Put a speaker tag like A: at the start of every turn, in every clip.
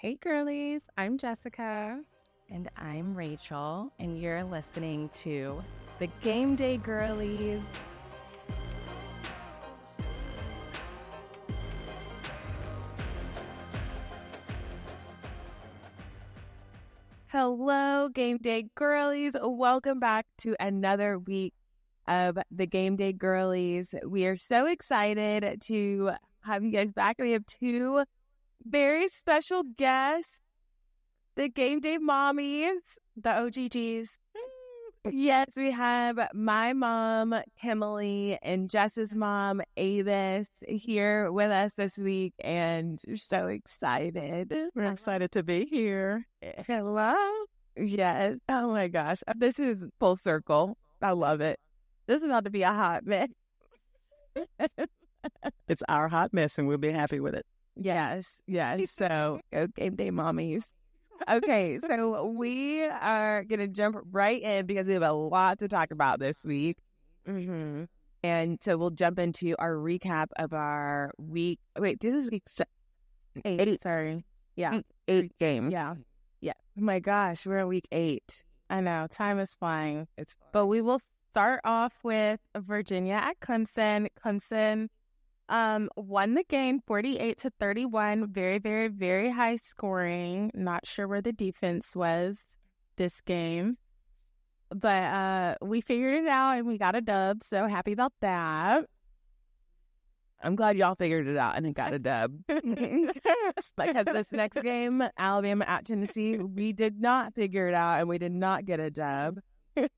A: Hey girlies, I'm Jessica.
B: And I'm Rachel, and you're listening to the Gameday Girlies. Hello, Gameday Girlies. Welcome back to another week of the Gameday Girlies. We are so excited to have you guys back. We have two very special guests, the Gameday Mommies,
A: The OGGs.
B: Yes, we have my mom, Kimily, and Jess's mom, Avis, here with us this week, and we're so excited.
A: We're excited to be here.
B: Hello. Yes. Oh my gosh. This is full circle. I love it. This is about to be a hot mess.
A: It's our hot mess, and we'll be happy with it.
B: Yes. Yes. So, go Gameday Mommies. Okay, so we are going to jump right in because we have a lot to talk about this week.
A: Mm-hmm.
B: And so we'll jump into our recap of our week. Wait, this is week eight.
A: Sorry. Yeah.
B: 8 games.
A: Yeah.
B: Oh my gosh, we're in week 8.
A: I know. Time is flying.
B: It's
A: But we will start off with Virginia at Clemson. Clemson won the game 48-31. Very, very, very high scoring. Not sure where the defense was this game. But we figured it out and we got a dub. So happy about that.
B: I'm glad y'all figured it out and it got a dub. Because this next game, Alabama at Tennessee, we did not figure it out and we did not get a dub. And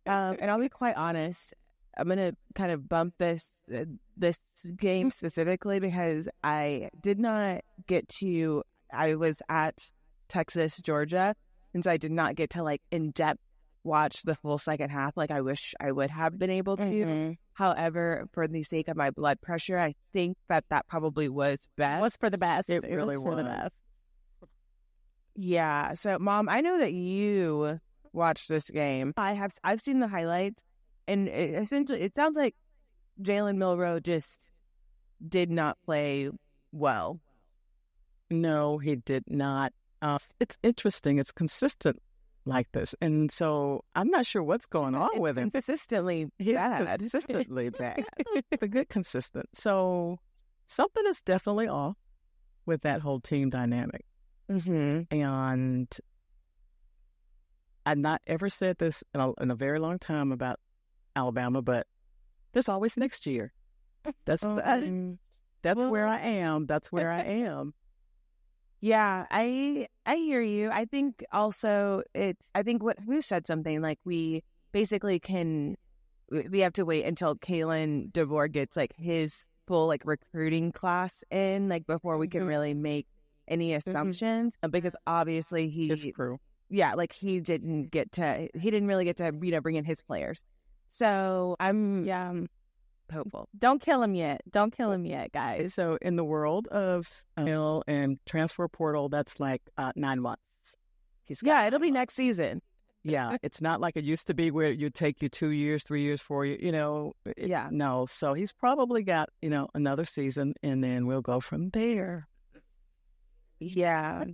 B: I'll be quite honest, I'm going to kind of bump this game specifically because I did not get to, I was at Texas, Georgia, and so I did not get to like in-depth watch the full second half like I wish I would have been able to.
A: Mm-hmm.
B: However, for the sake of my blood pressure, I think that probably was best.
A: It was for the best.
B: It really
A: was for the
B: was.
A: best.
B: Yeah. So, Mom, I know that you watched this game. I've seen the highlights, and essentially, it sounds like Jalen Milroe just did not play well.
A: No, he did not. It's interesting. It's consistent like this. And so I'm not sure what's going on with him.
B: Consistently
A: He's
B: bad.
A: consistently bad. A good consistent. So something is definitely off with that whole team dynamic.
B: Mm-hmm.
A: And I've not ever said this in a very long time about Alabama, but there's always next year. That's where I am. That's where I am.
B: Yeah, I hear you. I think also who said something like we basically we have to wait until Kalen DeVore gets like his full like recruiting class in like before we can really make any assumptions because obviously
A: His crew.
B: Yeah, like he didn't really get to bring in his players. So I'm hopeful.
A: Don't kill him yet, guys. So in the world of mill and transfer portal, that's like 9 months.
B: It'll be next season.
A: Yeah, it's not like it used to be where it would take you 2 years, 3 years, 4 years, No, so he's probably got, another season, and then we'll go from there.
B: Yeah.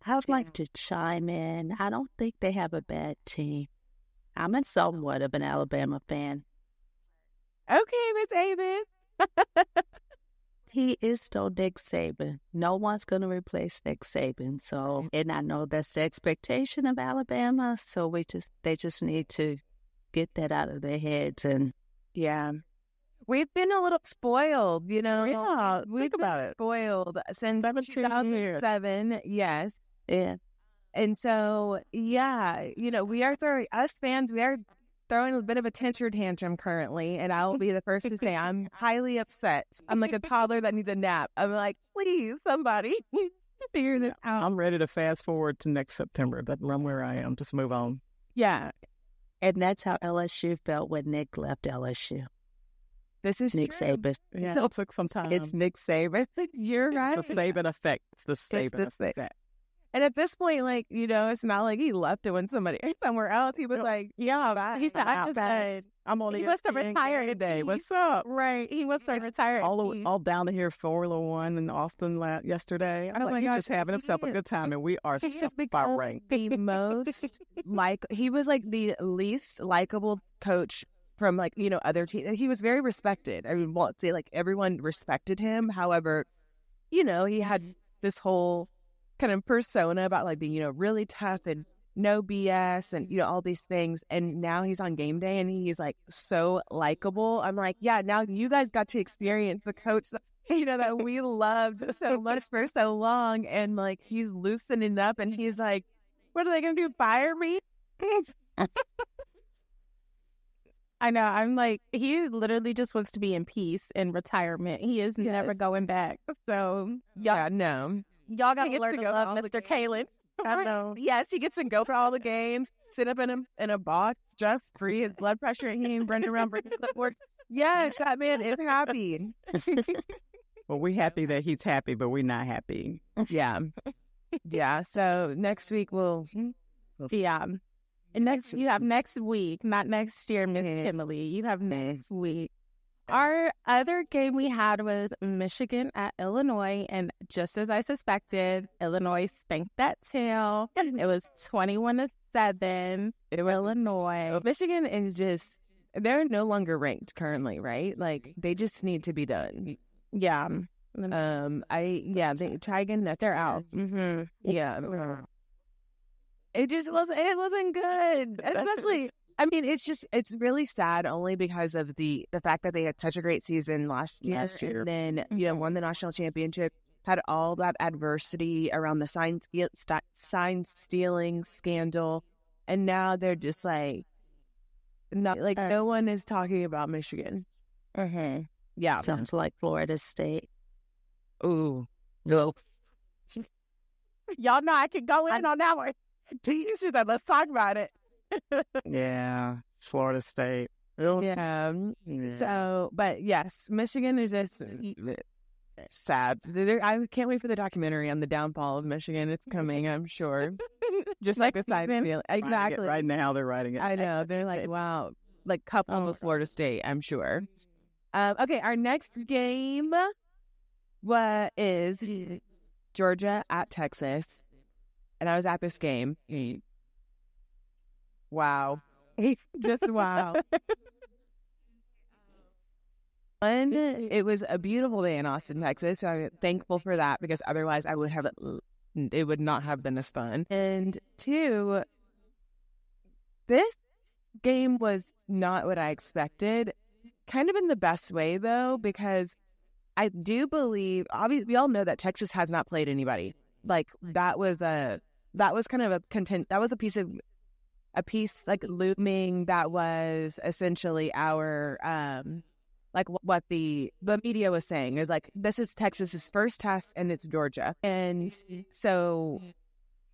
C: I'd like to chime in. I don't think they have a bad team. I'm somewhat of an Alabama fan.
B: Okay, Miss Avis.
C: He is still Nick Saban. No one's going to replace Nick Saban. So, and I know that's the expectation of Alabama. So they just need to get that out of their heads. And
B: yeah, we've been a little spoiled,
A: Yeah,
B: we've
A: think about it.
B: Spoiled since 2007. Yes.
C: Yeah.
B: And so, yeah, we are throwing a bit of a temper tantrum currently, and I will be the first to say I'm highly upset. I'm like a toddler that needs a nap. I'm like, please, somebody figure this out.
A: I'm ready to fast forward to next September. But run where I am. Just move on.
B: Yeah.
C: And that's how LSU felt when Nick left LSU.
B: This is
C: Nick
B: true.
C: Saban.
A: Yeah, it took some time.
B: It's Nick Saban. You're right.
A: The Saban effect. It's the Saban effect.
B: And at this point, like, you know, it's not like he left to win somewhere else. He was like,
A: yeah, he said,
B: I'm outside.
A: I'm on he must have retired
D: today. What's up?
A: Right. He must have retired.
D: All down to here, Formula One in Austin yesterday.
B: Oh my
D: he's
B: gosh,
D: just having himself a good time, and we are
B: He's
D: so
B: just
D: far right.
B: the most he was like the least likable coach from like, you know, other teams. He was very respected. I mean, well, say like everyone respected him. However, you know, he had this whole kind of persona about like being, you know, really tough and no BS and, you know, all these things. And now he's on game day and he's like so likable. I'm like, yeah, now you guys got to experience the coach that, you know, that we loved so much for so long. And like, he's loosening up and he's like, what are they going to do? Fire me?
A: I know. I'm like, he literally just wants to be in peace in retirement. He is never going back. So
B: yeah, no.
A: Y'all got to learn to love Mr. Kalen.
B: I know. Yes, he gets to go for all the games, sit up in a box, just free his blood pressure, and he ain't running around breaking clipboard. Yes, that man is happy.
D: Well, we're happy that he's happy, but we're not happy.
B: Yeah. Yeah. So next week
A: yeah. And you have next week, not next year, Miss Kimily. You have next week. Our other game we had was Michigan at Illinois, and just as I suspected, Illinois spanked that tail. It was 21-7. It was Illinois.
B: Michigan is just, they're no longer ranked currently, right? Like, they just need to be done.
A: Yeah.
B: They try again next
A: They're
B: year.
A: out. Mm-hmm.
B: Yeah. It wasn't good. Especially, I mean, it's really sad only because of the fact that they had such a great season last year. And then, you know, won the national championship, had all that adversity around the sign stealing scandal. And now they're just like, no one is talking about Michigan.
A: Mm-hmm.
B: Yeah.
C: Sounds like Florida State.
B: Ooh.
C: No.
A: Y'all know I can go in on that one.
B: You said that. Let's talk about it.
D: Yeah. Florida State.
B: Yeah. So, but yes, Michigan is just sad. I can't wait for the documentary on the downfall of Michigan. It's coming, I'm sure. Just like the side feeling. Exactly.
D: Right now, they're writing it.
B: I know. They're like, wow. Like, couple with Florida State, I'm sure. Okay, our next game is Georgia at Texas. And I was at this game. Wow. Just wow. And it was a beautiful day in Austin, Texas. So I'm thankful for that because otherwise it would not have been as fun. And two, this game was not what I expected. Kind of in the best way, though, because I do believe, obviously, we all know that Texas has not played anybody. Like, that was kind of a piece like looming that was essentially our like what the media was saying is like, this is Texas's first test and it's Georgia. And so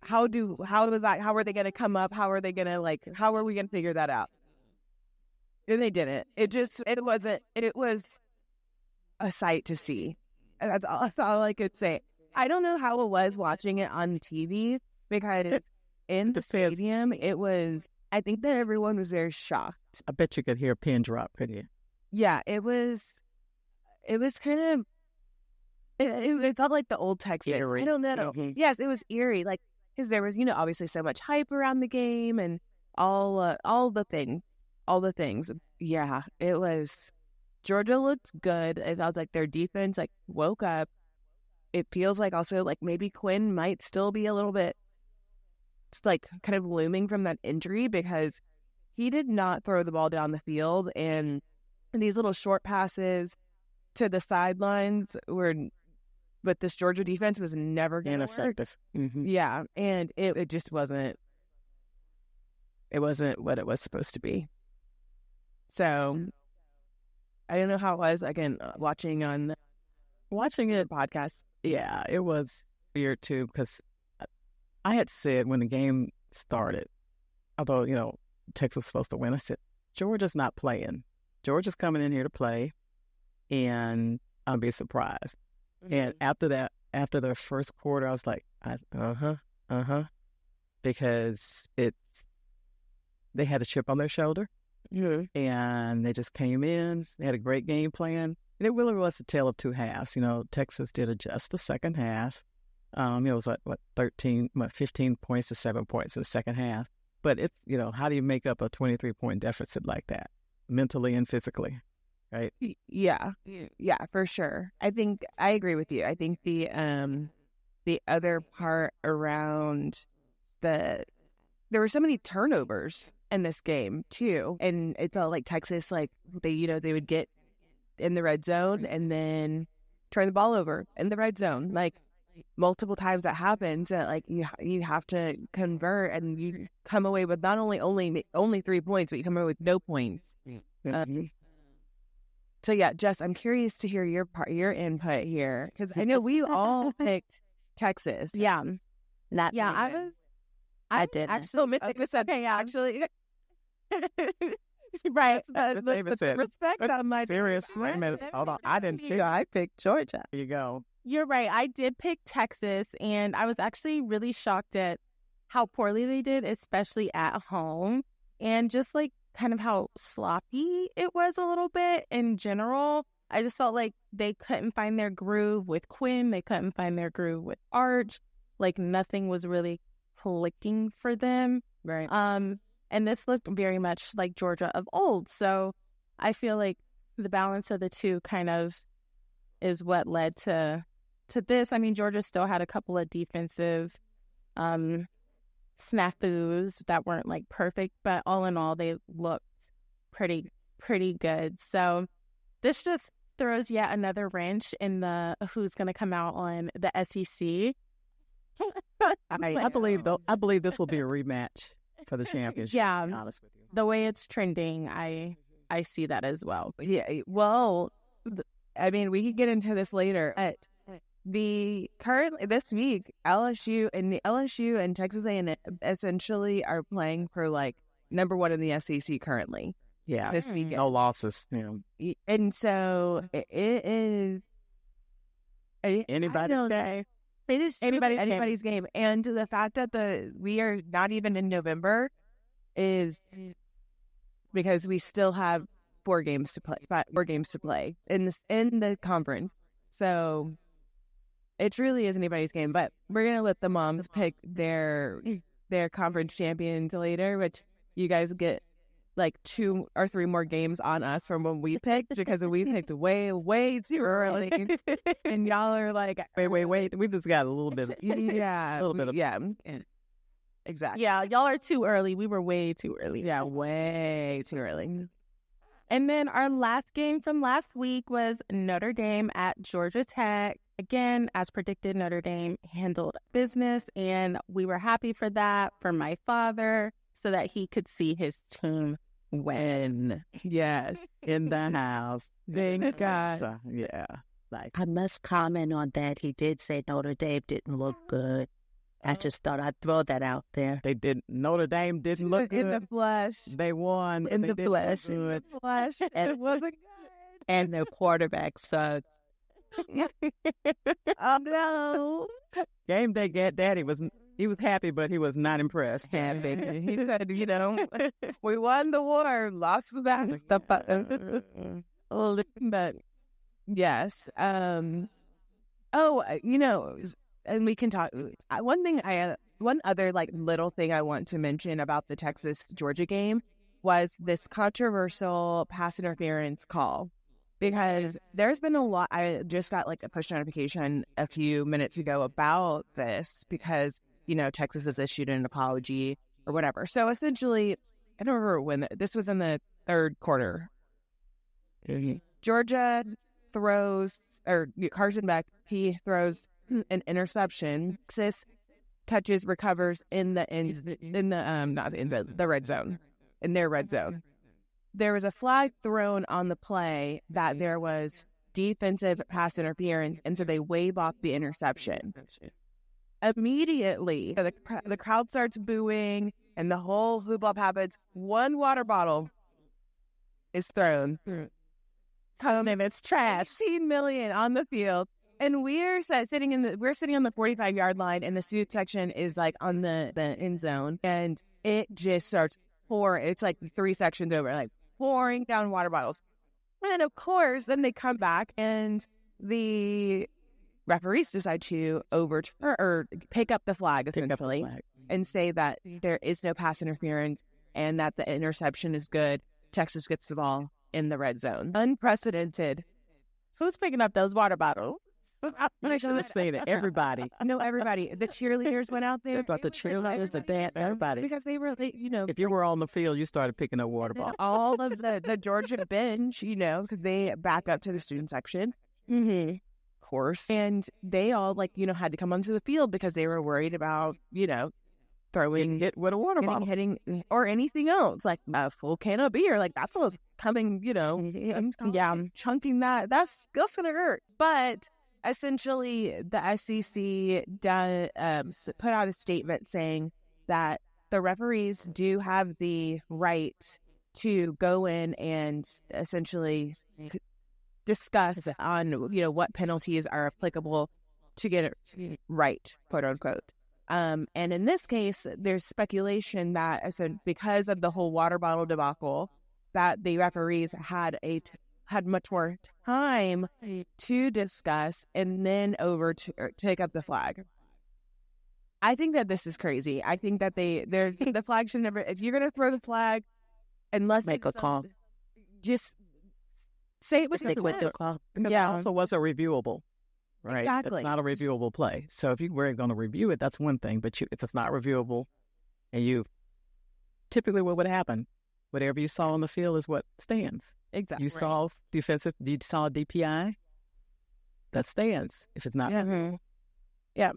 B: how are they going to come up? How are we going to figure that out? And they didn't. It was a sight to see. And that's all I could say. I don't know how it was watching it on TV because in the stadium, I think that everyone was very shocked.
D: I bet you could hear a pin drop, couldn't you?
B: Yeah, it was kind of, it felt like the old Texas.
D: Eerie.
B: I don't know.
D: Mm-hmm.
B: Yes, it was eerie. Like, because there was, obviously so much hype around the game and all the things. Yeah, it was, Georgia looked good. It felt like their defense, like, woke up. It feels like also, like, maybe Quinn might still be a little bit, like, kind of looming from that injury because he did not throw the ball down the field. And these little short passes to the sidelines but this Georgia defense was never going to work.
D: Mm-hmm.
B: Yeah, and it just wasn't, it wasn't what it was supposed to be. So, I don't know how it was, again, watching it podcast.
D: Yeah, it was weird too because I had said when the game started, although, Texas was supposed to win, I said, Georgia's not playing. Georgia's coming in here to play, and I'll be surprised. Mm-hmm. And after the first quarter, I was like, Because they had a chip on their shoulder, and they just came in. They had a great game plan, and it really was a tale of two halves. Texas did adjust the second half. It was 15 points to 7 points in the second half. But it's, how do you make up a 23-point deficit like that, mentally and physically, right?
B: Yeah, for sure. I think I agree with you. I think the other part around there were so many turnovers in this game too, and it felt like Texas, like they would get in the red zone and then turn the ball over in the red zone, like multiple times that happens. That like you have to convert, and you come away with not only 3 points, but you come away with no points. So yeah, Jess, I'm curious to hear your input here, because I know we all picked Texas.
A: Yeah,
C: not
A: yeah. I did
B: actually. Okay, actually.
A: Right.
B: Respect on my
D: seriously. Wait a minute. Hold on. I didn't pick.
C: I picked Georgia.
D: There you go.
A: You're right. I did pick Texas, and I was actually really shocked at how poorly they did, especially at home, and just like kind of how sloppy it was a little bit in general. I just felt like they couldn't find their groove with Quinn. They couldn't find their groove with Arch. Like nothing was really clicking for them.
B: Right.
A: And this looked very much like Georgia of old. So I feel like the balance of the two kind of is what led to this. I mean, Georgia still had a couple of defensive snafus that weren't like perfect, but all in all, they looked pretty good. So this just throws yet another wrench in the who's going to come out on the SEC.
D: I believe this will be a rematch for the championship.
A: Yeah,
D: to be honest with you.
A: The way it's trending, I see that as well.
B: Yeah, well, I mean, we could get into this later. This week, LSU and Texas A&M essentially are playing for like number one in the SEC currently.
D: Yeah,
B: this weekend,
D: no losses.
B: And so it is
D: anybody's game.
B: It is anybody's game. And the fact that we are not even in November is because we still have 4 games to play in the conference. So it really is anybody's game. But we're gonna let the moms pick their conference champions later, which you guys get like 2 or 3 more games on us from when we picked, because we picked way too early, and y'all are like,
D: wait, we just got a little bit,
B: exactly.
A: Yeah, y'all are too early. We were way too early.
B: Yeah, way too early.
A: And then our last game from last week was Notre Dame at Georgia Tech. Again, as predicted, Notre Dame handled business, and we were happy for that, for my father, so that he could see his team win.
B: Yes,
D: in the house.
B: Thank God.
D: So, yeah. Like,
C: I must comment on that. He did say Notre Dame didn't look good. I just thought I'd throw that out there.
D: Notre Dame didn't look good.
B: In the flesh.
D: They won.
C: In the flesh.
B: And it wasn't good.
C: And their quarterback sucked.
B: Oh, no.
D: Game day daddy was happy, but he was not impressed.
B: Happy. He said, we won the war, lost the battle. But yes. And we can talk. One other like little thing I want to mention about the Texas Georgia game was this controversial pass interference call, because there's been a lot. I just got like a push notification a few minutes ago about this, because Texas has issued an apology or whatever. So essentially, I don't remember when this was in the third quarter.
D: Mm-hmm.
B: Georgia throws, or Carson Beck, he throws an interception. Texas catches, recovers in the red zone, in their red zone. There was a flag thrown on the play that there was defensive pass interference, and so they wave off the interception. Immediately, the crowd starts booing, and the whole hoopla happens. One water bottle is thrown.
A: And it's trash.
B: 18 million on the field. And we're sitting on the 45-yard line, and the student section is like on the end zone, and it just starts pouring. It's like 3 sections over, like pouring down water bottles. And of course, then they come back, and the referees decide to overturn or pick up the flag essentially, and say that there is no pass interference and that the interception is good. Texas gets the ball in the red zone. Unprecedented.
A: Who's picking up those water bottles?
D: I should have seen it. Everybody.
B: No, everybody. The cheerleaders went out there.
D: But the cheerleaders, the dance, everybody.
B: Because they were,
D: if you were on the field, you started picking up water bottles.
B: All of the Georgia bench, because they back up to the student section. Mm-hmm. Of course. And they all, had to come onto the field because they were worried about, throwing
D: hit with a water bottle,
B: hitting, or anything else, like a full can of beer. Like, that's a coming, chunking that. That's gonna hurt. But essentially, the SEC put out a statement saying that the referees do have the right to go in and essentially discuss on, what penalties are applicable to get it right, quote unquote. And in this case, there's speculation that because of the whole water bottle debacle, that the referees had much more time to discuss and then take up the flag. I think that this is crazy. I think that the flag should never. If you're going to throw the flag, unless
C: make a call,
B: just say it was
C: stick with the call.
D: Yeah, also wasn't reviewable. Right.
B: Exactly.
D: It's not a reviewable play. So if you were going to review it, that's one thing. But if it's not reviewable, and typically what would happen, whatever you saw on the field is what stands.
B: Exactly.
D: You saw DPI, that stands. If it's not.
A: Mm-hmm. Yeah.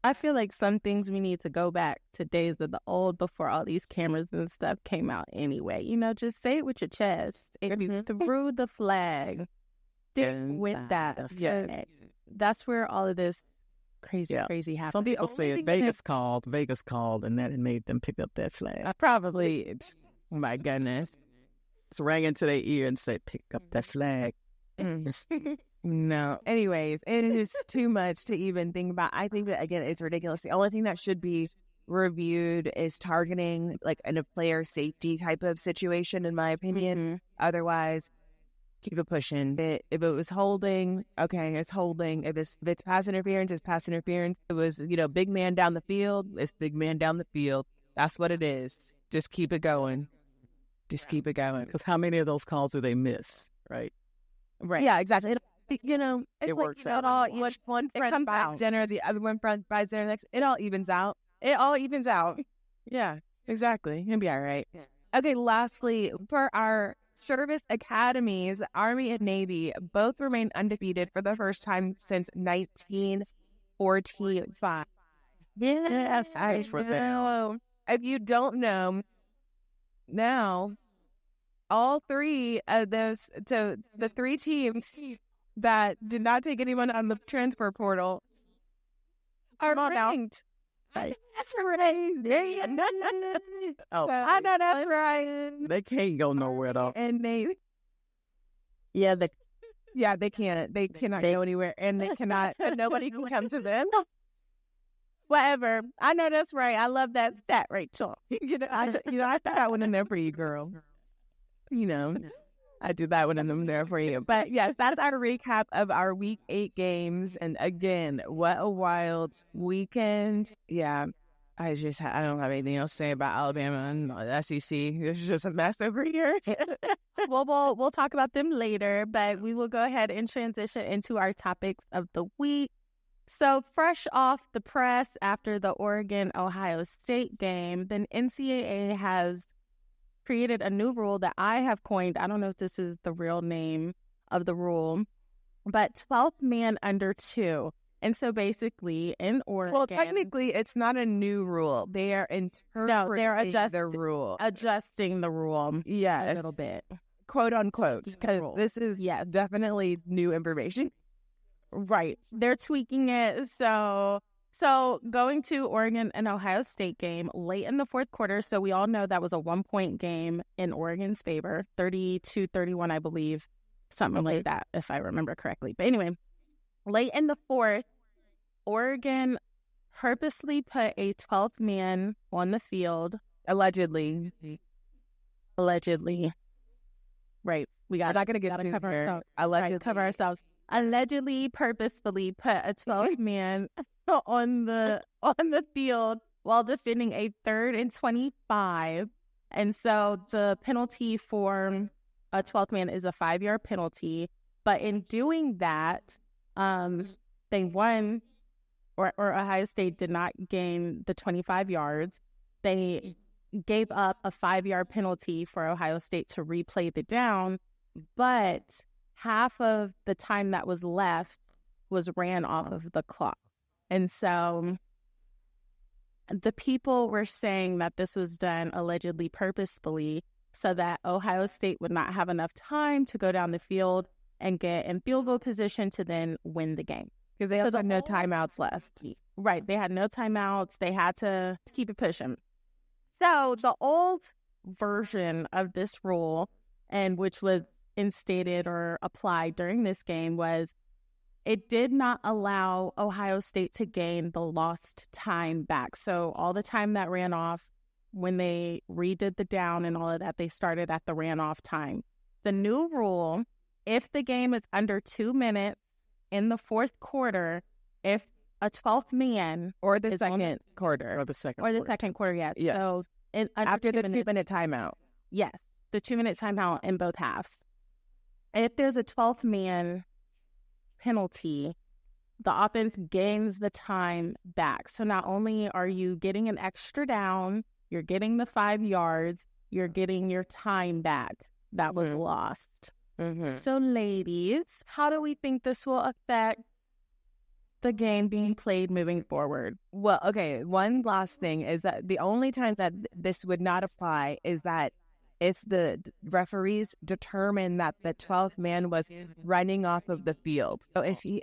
A: I feel like some things we need to go back to days of the old before all these cameras and stuff came out anyway. Just say it with your chest. If you threw the flag, stick with that.
B: Yeah.
A: That's where all of this crazy happened.
D: Some people say Vegas called, and that made them pick up that flag.
B: Probably. Oh my goodness.
D: It's rang into their ear and said, pick up that flag.
B: No. Anyways, it is too much to even think about. I think that, again, it's ridiculous. The only thing that should be reviewed is targeting, like in a player safety type of situation, in my opinion. Mm-hmm. Otherwise, keep it pushing. If it was holding, okay, it's holding. If it's pass interference, it's pass interference. If it was, big man down the field, it's big man down the field. That's what it is. Just keep it going. Keep it going.
D: Because how many of those calls do they miss, right?
B: Right. Yeah, exactly. It's
D: it works out.
B: One friend buys dinner, the other one friend buys dinner next. It all evens out. Yeah, exactly. It'll be all right. Yeah. Okay, lastly, for our service academies, Army and Navy both remain undefeated for the first time since 1945. Yes, I know. If you don't know, now all 3 of those, so the 3 teams that did not take anyone on the transfer portal are ranked.
D: Right.
B: That's right. I know that's right.
D: They can't go nowhere though.
B: And they can't. They cannot go anywhere, and they cannot. And nobody can come to them.
A: Whatever. I know that's right. I love that stat, Rachel.
B: I threw that one in there for you, girl. I do that one in there for you. But yes, that's our recap of our Week 8 games. And again, what a wild weekend. Yeah, I don't have anything else to say about Alabama and the SEC. This is just a mess over here.
A: Well, we'll talk about them later, but we will go ahead and transition into our topics of the week. So fresh off the press after the Oregon-Ohio State game, then NCAA has created a new rule that I have coined. I don't know if this is the real name of the rule, but 12th man under 2. And so basically in Oregon...
B: Well, technically, it's not a new rule. They are interpreting the rule.
A: Adjusting the rule.
B: Yeah,
A: a little bit.
B: Quote unquote. Because this is, definitely new information.
A: Right. They're tweaking it. So going to Oregon and Ohio State game late in the fourth quarter. So we all know that was a 1-point game in Oregon's favor, 32-31, I believe, something like that, if I remember correctly. But anyway, Late in the fourth, Oregon purposely put a 12th man on the field.
B: Allegedly.
A: Right.
B: We're not going to get
A: cover
B: here.
A: ourselves.
B: Allegedly.
A: Right, cover ourselves. Allegedly, purposefully put a 12th man on the field while defending a 3rd and 25. And so the penalty for a 12th man is a 5-yard penalty. But in doing that, they won, or Ohio State did not gain the 25 yards. They gave up a 5-yard penalty for Ohio State to replay the down, but half of the time that was left was ran off of the clock. And so the people were saying that this was done allegedly purposefully so that Ohio State would not have enough time to go down the field and get in field goal position to then win the game.
B: Because they also had no timeouts left.
A: Right. They had no timeouts. They had to keep it pushing. So the old version of this rule, and which was instated or applied during this game, was it did not allow Ohio State to gain the lost time back. So all the time that ran off when they redid the down and all of that, they started at the ran off time. The new rule, if the game is under 2 minutes in the fourth quarter, if a 12th man
B: or the second quarter.
D: Or the second
A: quarter, yes.
B: Yes.
A: So
B: after the 2-minute timeout.
A: Yes, the 2-minute timeout in both halves. If there's a 12th man penalty, the offense gains the time back. So not only are you getting an extra down, you're getting the 5 yards, you're getting your time back that was lost.
B: Mm-hmm.
A: So ladies, how do we think this will affect the game being played moving forward?
B: Well, okay, one last thing is that the only time that this would not apply is that if the referees determine that the 12th man was running off of the field. So if he's,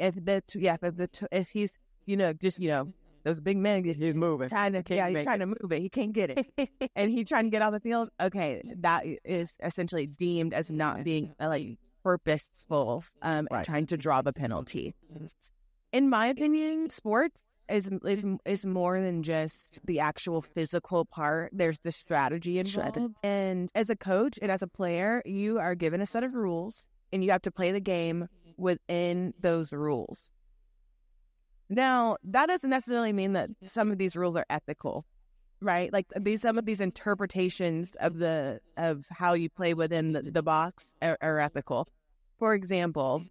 B: those big men,
D: he's moving.
B: He's trying to move it. He can't get it. And he's trying to get off the field. Okay, that is essentially deemed as not being purposeful, trying to draw the penalty. In my opinion, sports is more than just the actual physical part. There's the strategy involved. And as a coach and as a player, you are given a set of rules and you have to play the game within those rules. Now, that doesn't necessarily mean that some of these rules are ethical, right? Like some of these interpretations of how you play within the box are ethical. For example,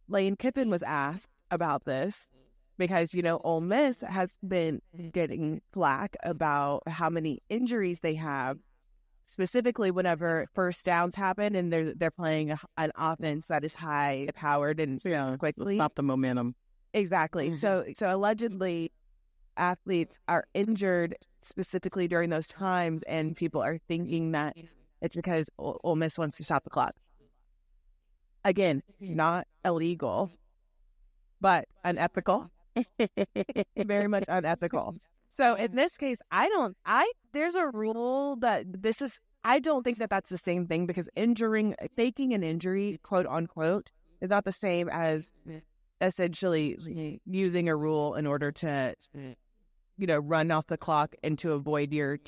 B: Lane Kiffin was asked about this because, Ole Miss has been getting flack about how many injuries they have, specifically whenever first downs happen and they're playing an offense that is high powered and quickly.
D: Stop the momentum.
B: Exactly.
D: Mm-hmm.
B: So allegedly, athletes are injured specifically during those times, and people are thinking that it's because Ole Miss wants to stop the clock. Again, not illegal, but unethical. Very much unethical. So in this case, there's a rule that I don't think that that's the same thing, because faking an injury, quote unquote, is not the same as essentially using a rule in order to, run off the clock and to avoid your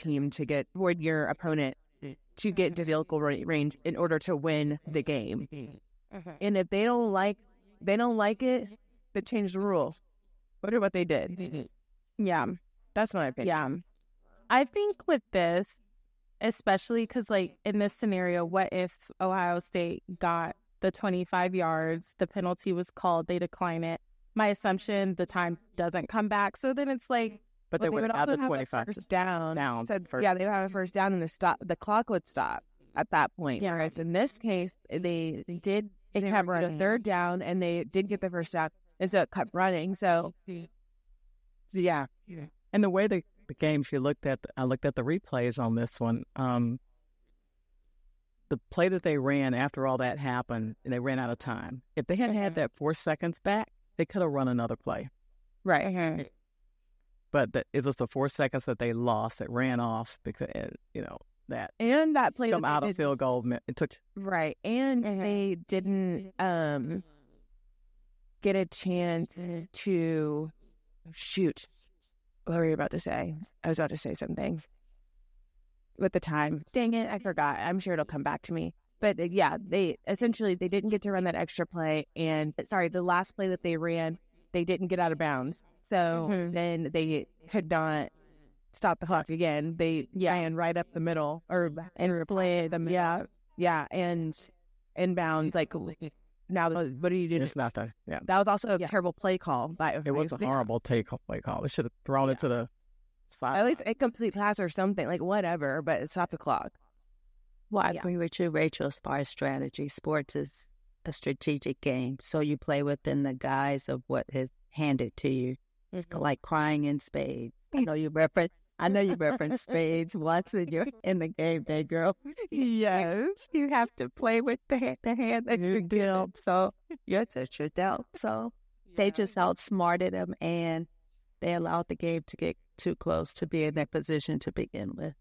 B: opponent to get to field goal range in order to win the game.
A: Mm-hmm.
B: And if they don't like it, they change the rule. Wonder what they did.
A: Yeah.
B: That's my opinion.
A: Yeah. I think with this, especially because, in this scenario, what if Ohio State got the 25 yards, the penalty was called, they decline it. My assumption, the time doesn't come back. So then it's
D: but they would have the 25
B: first down.
D: So,
B: they would have a first down and the clock would stop at that point.
A: Yeah.
B: Whereas in this case, they kept running. Third down and they did get the first down. And so it kept running. So, yeah.
D: And the way the game, I looked at the replays on this one, the play that they ran after all that happened, and they ran out of time. If they had had that 4 seconds back, they could have run another play.
B: Right.
A: Mm-hmm.
D: But it was the 4 seconds that they lost that ran off because, that.
B: And that play
D: come out of field goal. It took.
B: Right. And they didn't get a chance to shoot. What were you about to say? I was about to say something with the time. Dang it, I forgot. I'm sure it'll come back to me. But yeah, they didn't get to run that extra play. And the last play that they ran, they didn't get out of bounds. So then they could not stop the clock again. They ran right up the middle and played them. Yeah, and inbound. Like, now, what do you do?
D: It's not that. Yeah,
B: that was also a terrible play call.
D: It was a horrible play call. They should have thrown it to the side.
B: At least a complete pass or something, like whatever, but stop the clock.
C: Well, I agree with you, Rachel, as far as strategy. Sports is a strategic game, so you play within the guise of what is handed to you. It's like crying in spades. I know you reference spades once in the game day, girl. Yes, you have to play with the hand that you're dealt. So you're dealt. So they just outsmarted them, and they allowed the game to get too close to be in that position to begin with.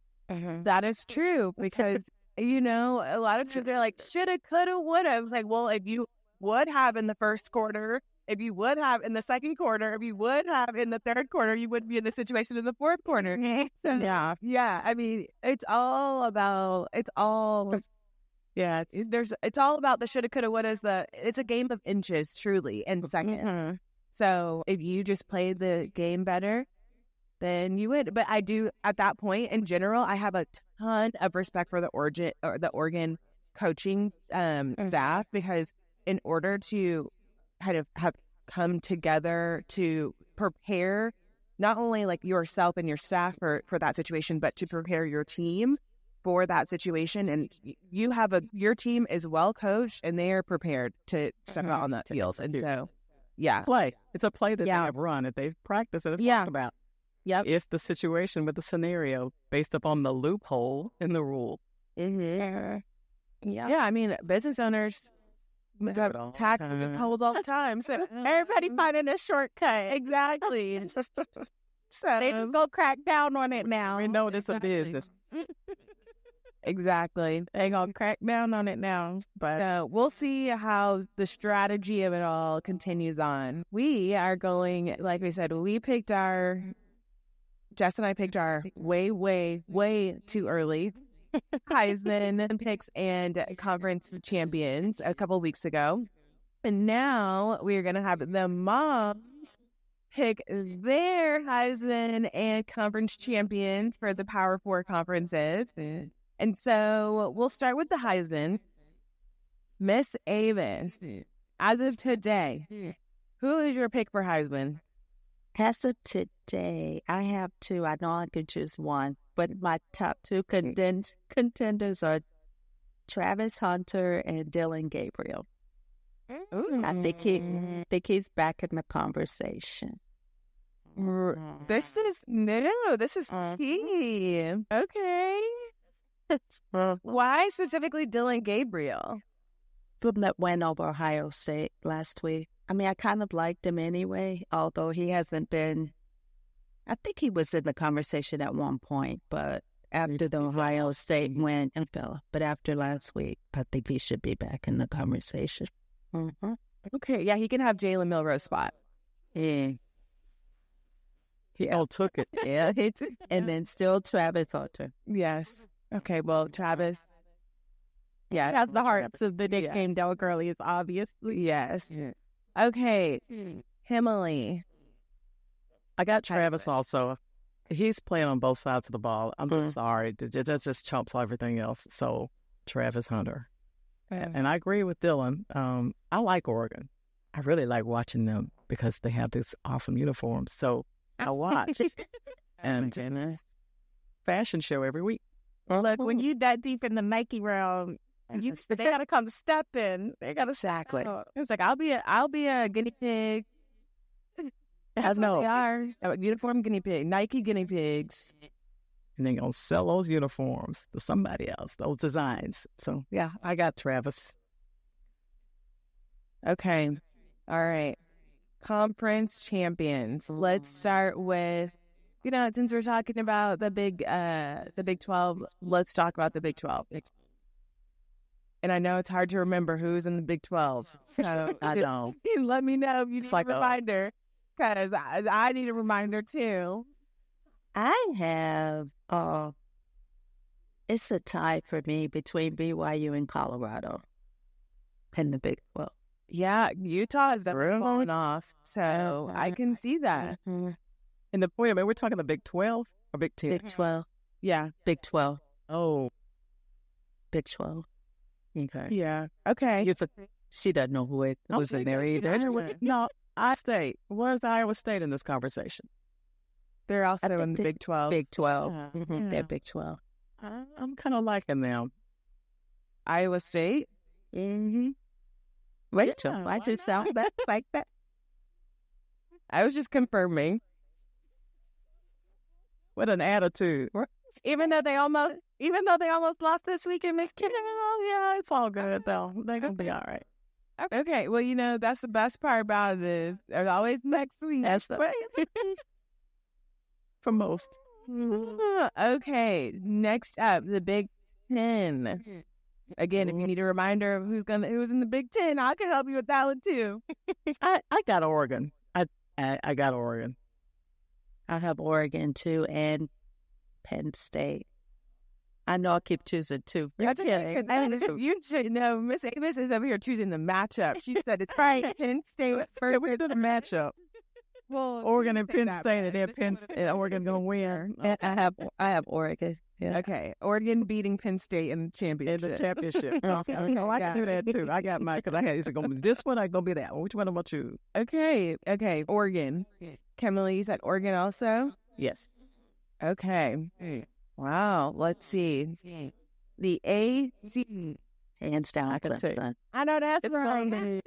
B: That is true, because a lot of times they're like, shoulda, coulda, woulda. It's like, well, if you would have in the first quarter, if you would have in the second quarter, if you would have in the third quarter, you wouldn't be in the situation in the fourth quarter. So, yeah. I mean, it's all about the shoulda, coulda, wouldas. It's a game of inches, truly, and seconds. So if you just play the game better, then you would. But I do, at that point, in general, I have a ton of respect for the Oregon coaching staff, because in order to kind of have come together to prepare not only like yourself and your staff for that situation, but to prepare your team for that situation. And your team is well coached, and they are prepared to step out on that field. And so,
D: it's a play that they have run, that they've practiced and have talked about.
B: Yep.
D: If the situation with the scenario based upon the loophole in the rule.
B: Yeah, I mean, business owners have tax loopholes all the time, so everybody finding a shortcut. Exactly. So
A: they just go crack down on it now.
D: We know it's a business.
B: Exactly.
A: They gonna crack down on it now.
B: But so we'll see how the strategy of it all continues on. We are going, like we said, Jess and I picked our way, way, way too early Heisman picks and conference champions a couple of weeks ago. And now we're going to have the moms pick their Heisman and conference champions for the Power 4 conferences. And so we'll start with the Heisman. Miss Avis, as of today, who is your pick for Heisman?
C: As of today, I have two. I know I can choose one, but my top two contenders are Travis Hunter and Dylan Gabriel. I think he's back in the conversation.
B: This is key. Okay. Why specifically Dylan Gabriel?
C: From that win over Ohio State last week. I mean, I kind of liked him anyway, although he hasn't been. I think he was in the conversation at one point, but after the Ohio State win, but after last week, I think he should be back in the conversation.
B: Okay, yeah, he can have Jalen Milroe's spot.
C: Yeah.
D: He took it.
C: Yeah, and then still Travis Hunter.
B: Yes. Okay, well, Travis. Yeah,
A: that's the hearts of the nickname Del Girlies, obviously.
B: Yes. Yeah. Okay, Kimily.
D: I got Travis also. He's playing on both sides of the ball. I'm just sorry. That just chumps everything else. So, Travis Hunter. And I agree with Dylan. I like Oregon. I really like watching them because they have these awesome uniforms. So, I watch. And fashion show every week.
A: Look, when you that deep in the Nike realm, they gotta come step in. They gotta
B: exactly. It's like I'll be a guinea pig. That's what they are. Uniform guinea pig, Nike guinea pigs,
D: and they're gonna sell those uniforms to somebody else. Those designs. So yeah, I got Travis.
B: Okay, all right. Conference champions. Let's start with. Since we're talking about the Big 12, let's talk about the Big 12. And I know it's hard to remember who's in the Big 12. So
C: I
B: just
C: know.
B: let me know if you need
D: like
B: a reminder, because I need a reminder too.
C: I have, it's a tie for me between BYU and Colorado in the Big 12.
B: Yeah, Utah is definitely
D: Really?
B: falling off. So I can see that.
C: Mhm.
D: In the wait a minute, we're talking the Big 12 or Big 10?
C: Big 12.
B: Yeah.
C: Big 12.
D: Oh,
C: Big 12.
D: okay.
B: Yeah. Okay.
C: She doesn't know who it was in there either.
D: No, Iowa State. Where's Iowa State in this conversation?
B: They're
C: I
B: also
C: think
B: in the
C: they-
B: Big 12.
C: Big 12.
D: Yeah,
C: Mhm,
D: yeah.
C: They're Big 12.
D: I'm kind of liking them.
B: Iowa State.
D: Mm-hmm.
C: Rachel,
D: Yeah,
C: why'd
D: why
C: you sound that like that?
B: I was just confirming.
D: What an attitude.
B: Even though they almost lost this week in Michigan.
D: Yeah, it's all good though. They're gonna be all right.
B: Okay, well, that's the best part about this. There's always next week.
C: That's
D: For most.
B: Okay, next up, the Big 10. Again, if you need a reminder of who's in the Big 10, I can help you with that one too.
D: I got Oregon. I got Oregon.
C: I have Oregon too and Penn State. I know I keep choosing two.
B: You should know, Miss Avis is over here choosing the matchup. She said it's right. Penn State
D: Yeah,
B: first.
D: we did a matchup.
B: Well,
D: Oregon and
B: say
D: Penn
B: that,
D: State,
B: but
D: and then Penn State, and Oregon gonna win.
C: And I have Oregon. Yeah.
B: Okay, Oregon beating Penn State in the
D: In
B: championship.
D: the championship. Okay. Oh, I
B: yeah.
D: can do that too. I got mine because I had, is it gonna be this one or gonna be that one? Which one am I choose?
B: Okay, Oregon. Kimily, you said Oregon also?
D: Yes.
B: Okay. Wow, let's see. The AC.
C: Hands down,
D: I can tell you.
C: Clemson.
B: I know that's
D: It's
B: right.
D: gonna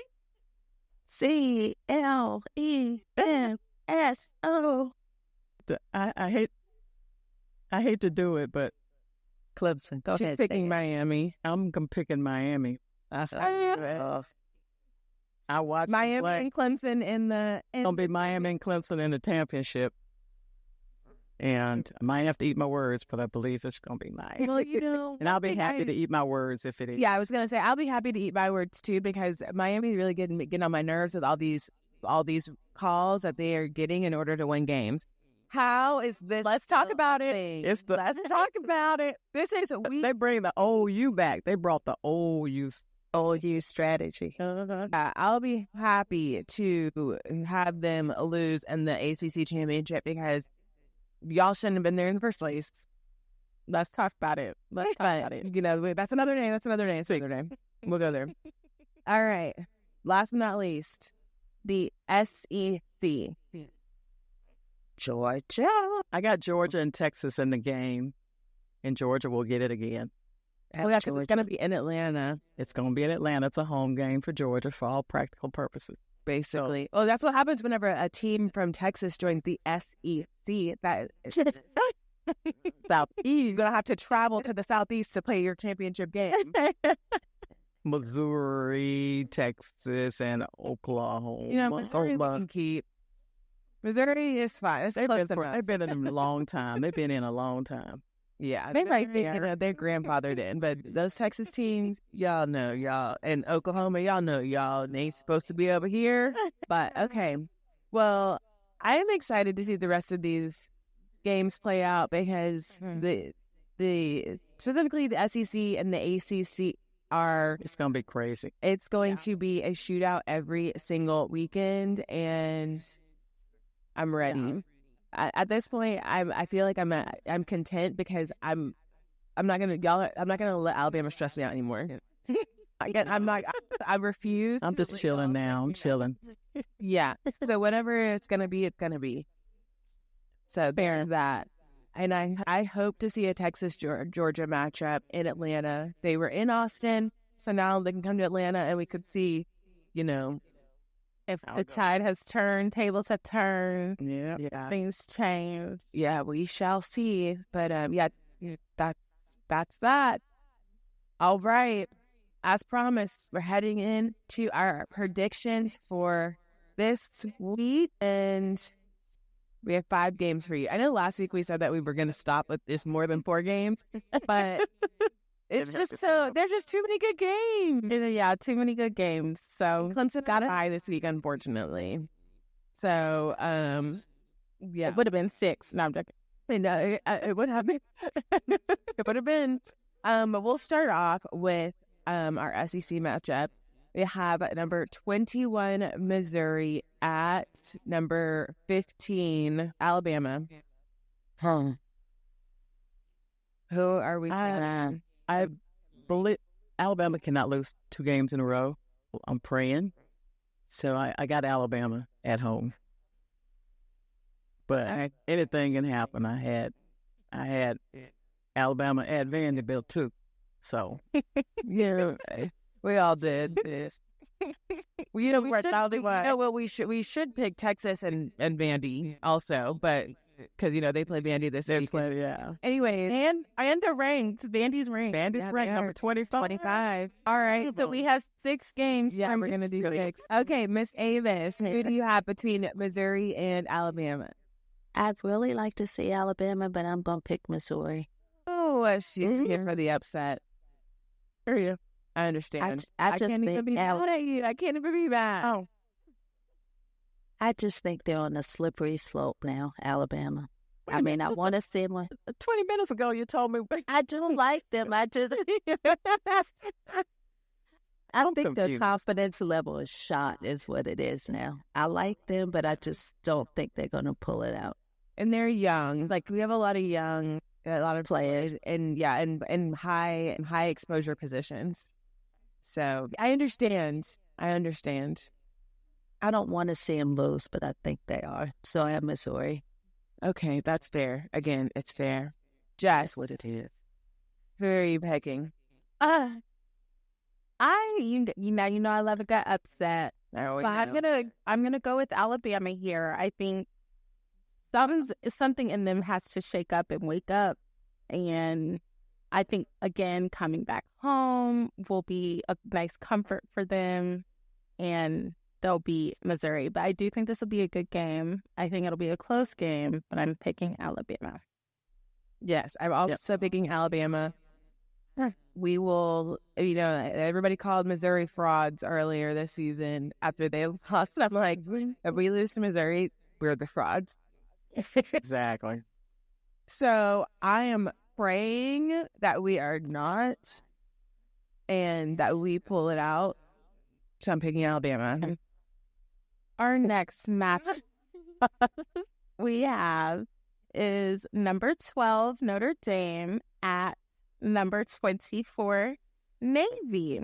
D: be
C: CLEMSO.
D: I hate to do it, but
C: Clemson. Go
B: She's
C: ahead.
B: picking Miami.
D: I'm picking Miami.
C: That's
B: Oh,
D: I watched
B: Miami
D: play.
B: and Clemson in the.
D: It's gonna be Miami and Clemson in the championship. And I might have to eat my words, but I believe it's gonna be Miami.
B: Well,
D: And I'll be happy to eat my words if it is.
B: Yeah, I was gonna say I'll be happy to eat my words too, because Miami really getting on my nerves with all these calls that they are getting in order to win games. How is this? Let's talk about it. Let's talk about it. This is
D: They bring the OU back. They brought the OU.
C: OU strategy.
B: I'll be happy to have them lose in the ACC championship because y'all shouldn't have been there in the first place. Let's talk about it. Let's talk about it. That's another day. That's another day. We'll go there. All right. Last but not least, the SEC.
C: Georgia.
D: I got Georgia and Texas in the game, and Georgia will get it again.
B: Oh, yeah, 'cause it's going to be in Atlanta,
D: It's going to be in Atlanta. It's a home game for Georgia for all practical purposes.
B: basically. Oh, that's what happens whenever a team from Texas joins the SEC. That Southeast, you're going to have to travel to the Southeast to play your championship game.
D: Missouri, Texas, and Oklahoma.
B: Missouri we can keep. Missouri is fine. It's close enough.
D: They've been in a long time. They've been in a long time.
B: Yeah, they're right there. They're grandfathered in. But those Texas teams, y'all know, y'all. And Oklahoma, y'all know, y'all. They ain't supposed to be over here. But, okay. Well, I am excited to see the rest of these games play out because the specifically the SEC and the ACC
D: It's going to be crazy.
B: it's going to be a shootout every single weekend, and I'm ready. At this point, I feel like I'm content because I'm not gonna let Alabama stress me out anymore. I refuse.
D: I'm just chilling now. I'm chilling.
B: Yeah. So whatever it's gonna be, it's gonna be. So there's that. And I hope to see a Texas Georgia matchup in Atlanta. They were in Austin, so now they can come to Atlanta and we could see,
A: If the tide has turned, tables have turned,
D: Yeah.
A: things change.
B: Yeah, we shall see. But that's that. All right. As promised, we're heading into our predictions for this week, and we have 5 games for you. I know last week we said that we were going to stop with this more than 4 games, but
A: It's just so there's just too many good games. Yeah, too many good games. So
B: Clemson got a bye this week, unfortunately. So, yeah,
A: it would have been 6. No, I'm joking.
B: No, it would have been. It would have been. But we'll start off with our SEC matchup. We have number 21 Missouri at number 15 Alabama.
C: Huh.
B: Who are we?
D: I believe Alabama cannot lose 2 games in a row. I'm praying. So I got Alabama at home. But anything can happen. I had Alabama at Vanderbilt too. So
B: Yeah, we all did. We should pick Texas and Vandy also, but because they play Vandy this week.
D: Yeah.
B: Anyways,
A: and they're ranked. Vandy's ranked.
D: Vandy's ranked number 25.
B: 25.
A: All right, so we have 6 games.
B: Yeah, we're gonna do 6. Okay, Miss Avis, who do you have between Missouri and Alabama?
C: I'd really like to see Alabama, but I'm going to pick Missouri.
B: Oh, she's here for the upset.
D: Here you.
B: I understand.
C: I just
B: can't even
C: think
B: be mad at you. I can't even be mad.
D: Oh.
C: I just think they're on a slippery slope now, Alabama. I mean, I want to see them.
D: 20 minutes ago, you told me.
C: I do like them. I think
D: confused.
C: their confidence level is shot, is what it is now. I like them, but I just don't think they're going to pull it out.
B: And they're young. Like, we have a lot of players, and in high exposure positions. So I understand.
C: I don't want to see them lose, but I think they are. So I have Missouri.
B: Okay, that's fair. Again, it's fair. Jess,
D: What it is.
B: who are you picking?
A: I love a good upset.
B: Oh,
A: But I'm gonna go with Alabama here. I think something in them has to shake up and wake up, and I think again coming back home will be a nice comfort for them, and they'll beat Missouri. But I do think this will be a good game. I think it'll be a close game, but I'm picking Alabama.
B: Yes, I'm also picking Alabama. We will, everybody called Missouri frauds earlier this season after they lost. I'm like, if we lose to Missouri, we're the frauds.
D: Exactly.
B: So I am praying that we are not and that we pull it out. So I'm picking Alabama.
A: Our next match we have is number 12 Notre Dame at number 24 Navy.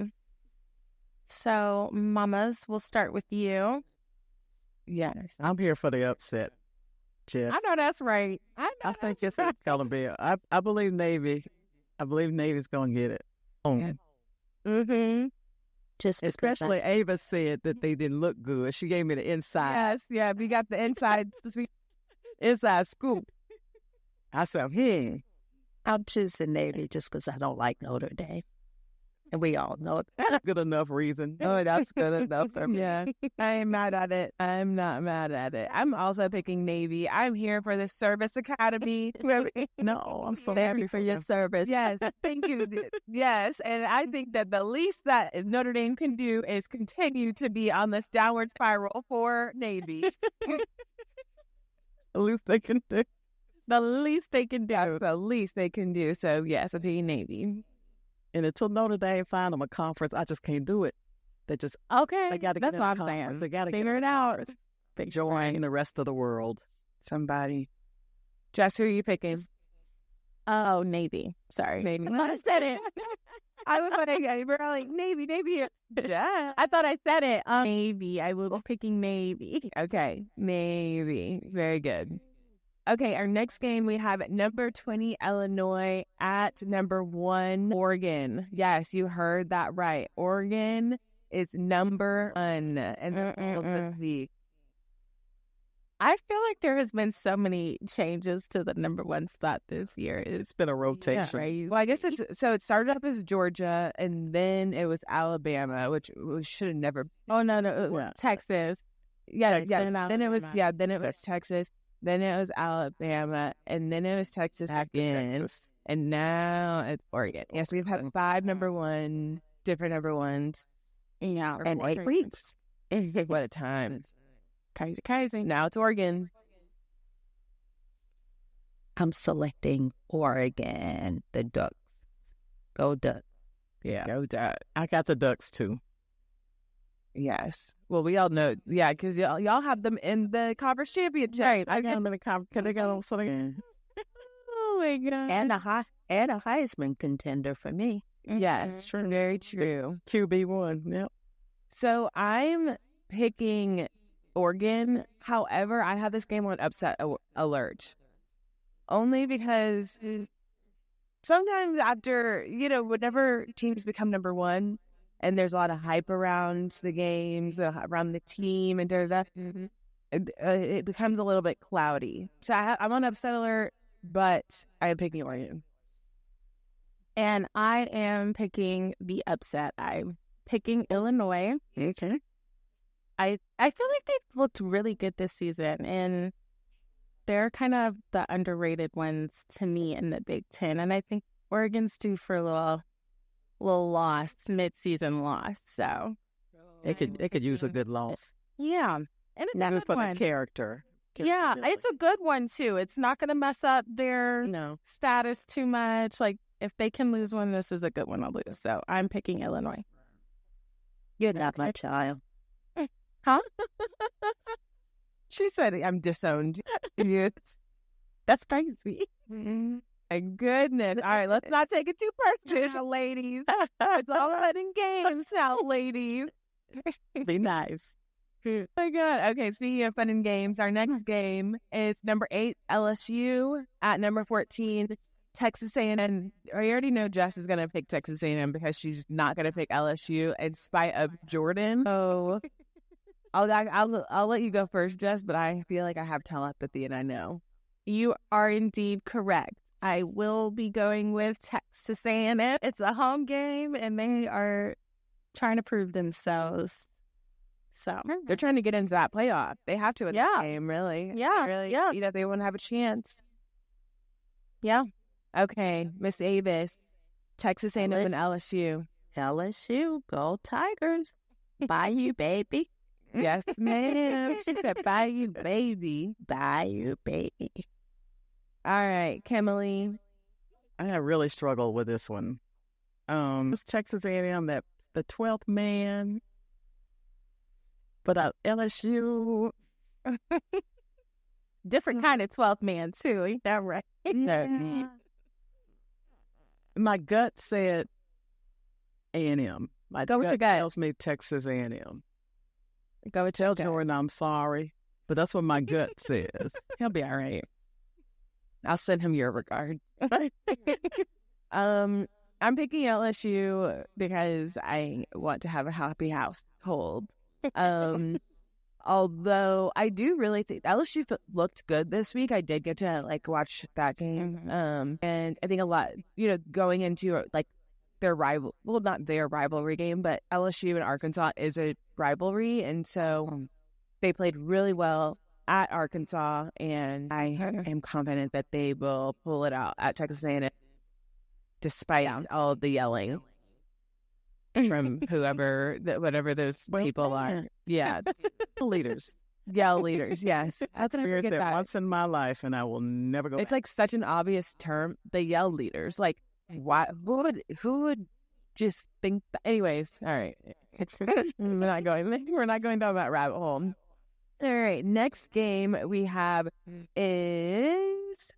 A: So, mamas, we'll start with you.
B: Yes.
D: I'm here for the upset, Jess.
A: I know that's right.
D: I think it's going to be. I believe Navy. I believe Navy's going to get it.
A: Mm-hmm.
C: Just
D: especially Avis said that they didn't look good. She gave me the inside.
B: Yes, yeah, we got the inside scoop.
D: I said,
C: I'm choosing Navy just because I don't like Notre Dame. And we all know
D: that's good enough reason.
B: Oh, that's good enough for me. Yeah, I am mad at it. I'm not mad at it. I'm also picking Navy. I'm here for the service academy.
D: No, I'm so
B: Thank
D: happy
B: you for your service. Yes, thank you. Yes, and I think that the least that Notre Dame can do is continue to be on this downward spiral for Navy.
D: The least they can do.
B: The least they can do. The least they can do. So, yes, I'm picking Navy.
D: And until Notre Dame find them a conference, I just can't do it. They just
A: okay.
D: They got to
A: that's
D: get
A: what
D: in
A: I'm
D: conference.
A: saying.
D: They got to
A: figure it out.
D: Join the rest of the world.
B: Somebody. Jess, who are you picking?
A: Oh, Navy. Sorry,
B: Navy.
A: I thought I said it.
B: I was like Navy. Jess.
A: I thought I said it. Navy. I will be picking Navy.
B: Okay, Navy. Very good. Okay, our next game, we have number 20 Illinois at number 1 Oregon. Yes, you heard that right. Oregon is number 1 in the league.
A: I feel like there has been so many changes to the number 1 spot this year.
D: It's been a rotation.
A: Yeah.
B: Well, I guess it started up as Georgia, and then it was Alabama, which we should have never.
A: Oh no, Texas.
B: Yeah.
A: Then it was
B: Texas. Then it was Alabama, and then it was Texas again.
D: Texas.
B: And now it's Oregon. Yes, we've had 5 different number ones.
A: Yeah.
C: In 8 weeks.
B: What a time.
A: Crazy.
B: Now it's Oregon.
C: I'm selecting Oregon, the Ducks. Go Ducks.
D: Yeah.
B: Go Ducks.
D: I got the Ducks too.
B: Yes. Well, we all know. Yeah, because y'all have them in the conference championship.
D: Right. I got them in the conference. They got them so
B: Oh my God.
C: And a Heisman contender for me.
B: Yes, true. Very true.
D: QB1. Yep.
B: So I'm picking Oregon. However, I have this game on upset alert. Only because sometimes after, whenever teams become number one and there's a lot of hype around the games, around the team, and it becomes a little bit cloudy. So I'm on upset alert, but I am picking Oregon.
A: And I am picking the upset. I'm picking Illinois.
D: Okay.
A: I feel like they've looked really good this season, and they're kind of the underrated ones to me in the Big Ten. And I think Oregon's due for a little loss, mid-season loss. So
D: they could use a good loss.
A: Yeah, and it's a good
D: for
A: one.
D: the character.
A: Yeah, it's a good one too. It's not going to mess up their status too much. Like if they can lose one, this is a good one to lose. So I'm picking Illinois.
C: You're not my child.
A: Huh?
B: She said I'm disowned.
A: That's crazy.
B: My goodness. All right, let's not take it too personal, ladies. It's all fun and games now, ladies.
D: Be nice.
B: Oh my God. Okay, speaking of fun and games, our next game is number 8, LSU, at number 14, Texas A&M. I already know Jess is going to pick Texas A&M because she's not going to pick LSU in spite of Jordan. So I'll let you go first, Jess, but I feel like I have telepathy and I know.
A: You are indeed correct. I will be going with Texas A&M. It's a home game, and they are trying to prove themselves. So
B: they're trying to get into that playoff. They have to in this game, really.
A: Yeah.
B: They won't have a chance.
A: Yeah.
B: Okay, Miss Avis, Texas A&M and LSU.
C: LSU, go Tigers. Bye, you baby.
B: Yes, ma'am. She said, bye, you baby.
C: Bye, you baby.
B: All right, Kimily.
D: I really struggled with this one. It's Texas A&M, the 12th man. But LSU...
A: Different kind of 12th man, too. Ain't that right?
C: Yeah.
D: My gut said A&M. My
A: Go with your gut.
D: tells me Texas A&M.
B: Go with
D: Tell Jordan I'm sorry, but that's what my gut says.
B: He'll be all right. I'll send him your regards. I'm picking LSU because I want to have a happy household. Although I do really think LSU looked good this week. I did get to watch that game. And I think a lot, going into their rival, well, not their rivalry game, but LSU and Arkansas is a rivalry. And so they played really well at Arkansas, and I am confident that they will pull it out at Texas A&M despite all of the yelling from whatever those people are. Yeah.
D: Leaders.
B: Yell leaders, yes.
D: I've experienced that once in my life, and I will never go back.
B: It's such an obvious term, the yell leaders. Why? Who would just think that? Anyways, all right. We're not going down that rabbit hole. All right, next game we have is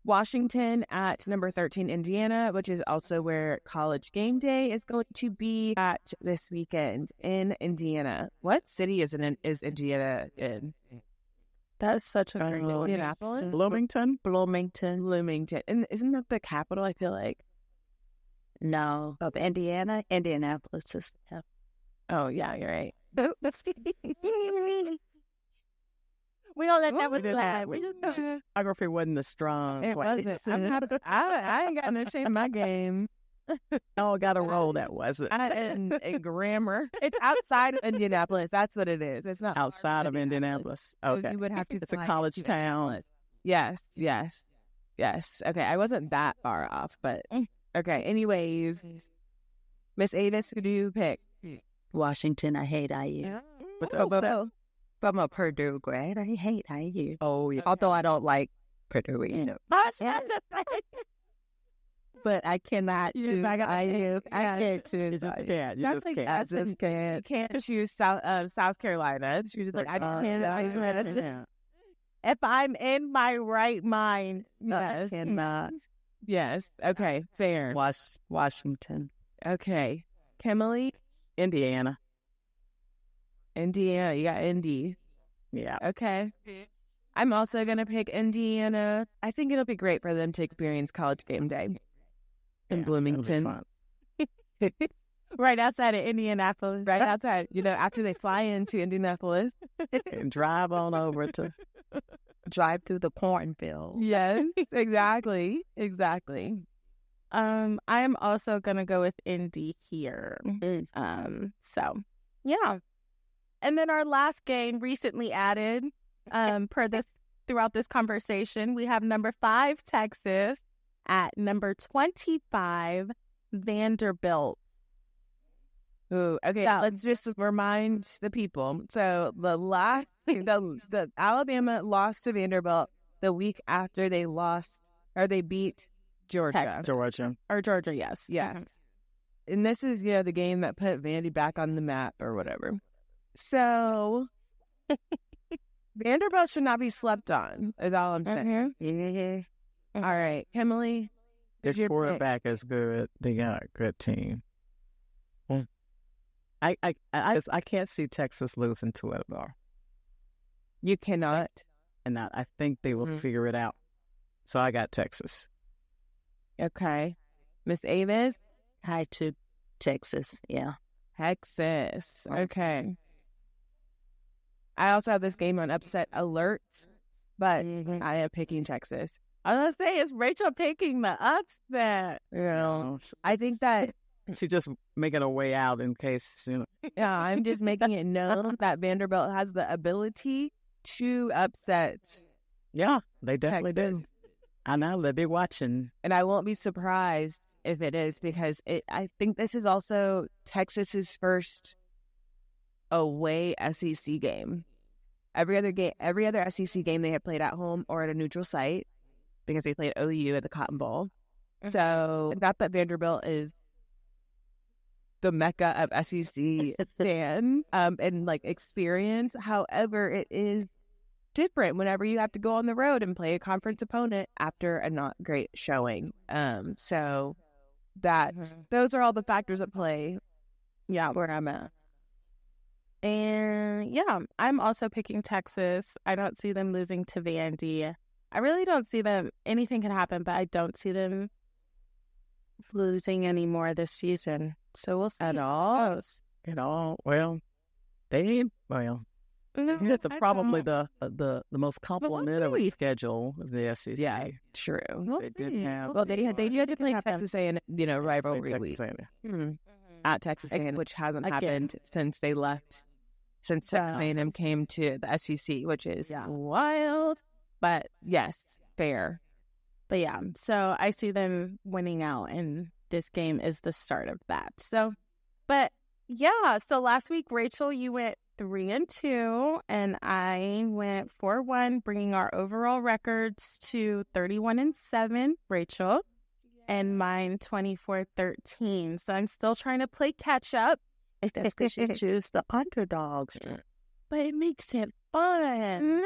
B: Washington at number 13, Indiana, which is also where College Game Day is going to be at this weekend in Indiana. What city is Indiana in?
A: That's such a great
B: Indianapolis?
D: Bloomington.
B: And isn't that the capital, I feel like?
C: No, of Indiana, Indianapolis is.
B: Oh, yeah, you're right.
A: We don't let that one slide.
D: Geography wasn't as strong.
B: It wasn't. I ain't got no shame in my game.
D: Y'all got a roll that wasn't.
B: And grammar. It's outside of Indianapolis. That's what it is. It's not
D: outside of Indianapolis. Okay.
B: So you would have to.
D: It's a college town.
B: Yes. Yes. Okay. I wasn't that far off, but okay. Anyways, Miss Avis, who do you pick?
C: Washington, I hate IU. But I'm a Purdue grad. I hate IU.
D: Oh, yeah.
C: Although I don't like Purdue either. But I cannot choose IU. I can't choose IU.
D: You just can't.
B: You can't choose South Carolina. She's just like, I can't.
D: Yeah.
A: If I'm in my right mind,
C: I cannot.
B: Yes. Okay. Fair.
C: Washington.
B: Okay. Kimily,
D: Indiana.
B: Indiana. You got Indy.
D: Yeah.
B: Okay. I'm also going to pick Indiana. I think it'll be great for them to experience college game day in Bloomington.
A: right outside of Indianapolis.
B: Right outside, after they fly into Indianapolis.
D: And drive on over to
C: drive through the cornfield.
B: Yes, exactly.
A: I am also gonna go with Indy here. So yeah. And then our last game recently added, throughout this conversation, we have number 5 Texas at number 25 Vanderbilt.
B: Ooh, okay,
A: So,
B: let's just remind the people. So the Alabama lost to Vanderbilt the week after they beat Georgia.
A: Georgia, yes.
B: Yeah. And this is, the game that put Vandy back on the map or whatever. So Vanderbilt should not be slept on, is all I'm saying.
C: Mm-hmm.
B: All right, Kimily.
D: Their quarterback is good. They got a good team. I can't see Texas losing to it, though.
B: You cannot.
D: And I think they will figure it out. So I got Texas.
B: Okay. Miss Avis?
C: Hi to Texas, yeah.
B: Texas. Okay. I also have this game on upset alert, but I am picking Texas.
A: I was gonna say, is Rachel picking the upset?
B: I think that
D: she's just making a way out in case,
B: Yeah, I'm just making it known that Vanderbilt has the ability to upset.
D: Yeah, they definitely
B: Texas.
D: do. I know, they'll be watching.
B: And I won't be surprised if it is, because I think this is also Texas's first away SEC game. Every other SEC game they have played at home or at a neutral site, because they played OU at the Cotton Bowl. So not that Vanderbilt is the mecca of SEC fan and like experience. However, it is different whenever you have to go on the road and play a conference opponent after a not great showing. So that those are all the factors at play. Yeah, where I'm at.
A: And yeah, I'm also picking Texas. I don't see them losing to Vandy. I really don't see them. Anything can happen, but I don't see them losing anymore this season. So we'll see.
B: At all?
D: Well, it's probably the most complimentary schedule of the SEC.
B: Yeah, true.
D: They did have.
B: Well, they had to play Texas A&M, rivalry week at Texas A&M, which hasn't happened since they left. Since Texas A&M came to the SEC, which is wild. But yes, fair.
A: But yeah, so I see them winning out, and this game is the start of that. So, but yeah, so last week, Rachel, you went 3-2, and I went 4-1, bringing our overall records to 31-7, Rachel, and mine 24-13. So I'm still trying to play catch up.
C: That's because you choose the underdogs.
A: But it makes it fun.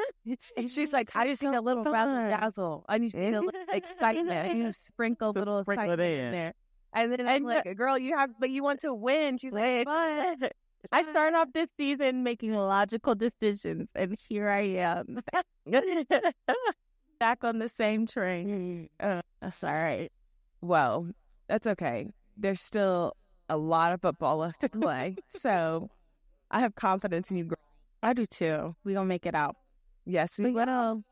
B: And she's like, I just need a little razzle-dazzle. I need a little excitement. I need to sprinkle a little excitement in there. And then I'm like, girl, but you want to win. She's like, fun.
A: I start off this season making logical decisions, and here I am. Back on the same train.
B: That's all right. Well, that's okay. There's still a lot of football left to play. So I have confidence in you, girl.
A: I do too. We're going to make it out.
B: Yes, we will.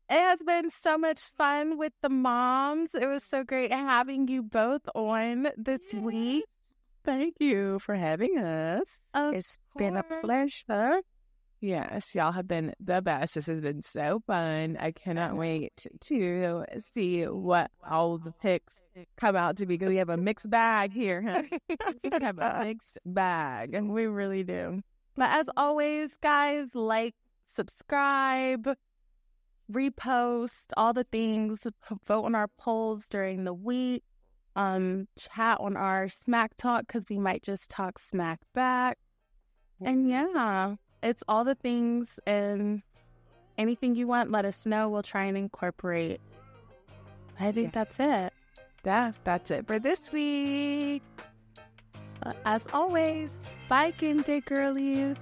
A: It has been so much fun with the moms. It was so great having you both on this week.
D: Thank you for having us.
C: It's been a pleasure.
B: Yes, y'all have been the best. This has been so fun. I cannot wait to see what all the picks come out to be, because we have a mixed bag here. Huh? We have a mixed bag.
A: We really do. But as always, guys, like, subscribe, repost, all the things, vote on our polls during the week, chat on our smack talk, because we might just talk smack back. And yeah, it's all the things, and anything you want, let us know. We'll try and incorporate. I think that's it.
B: That's it for this week.
A: As always, bye, Gameday girlies.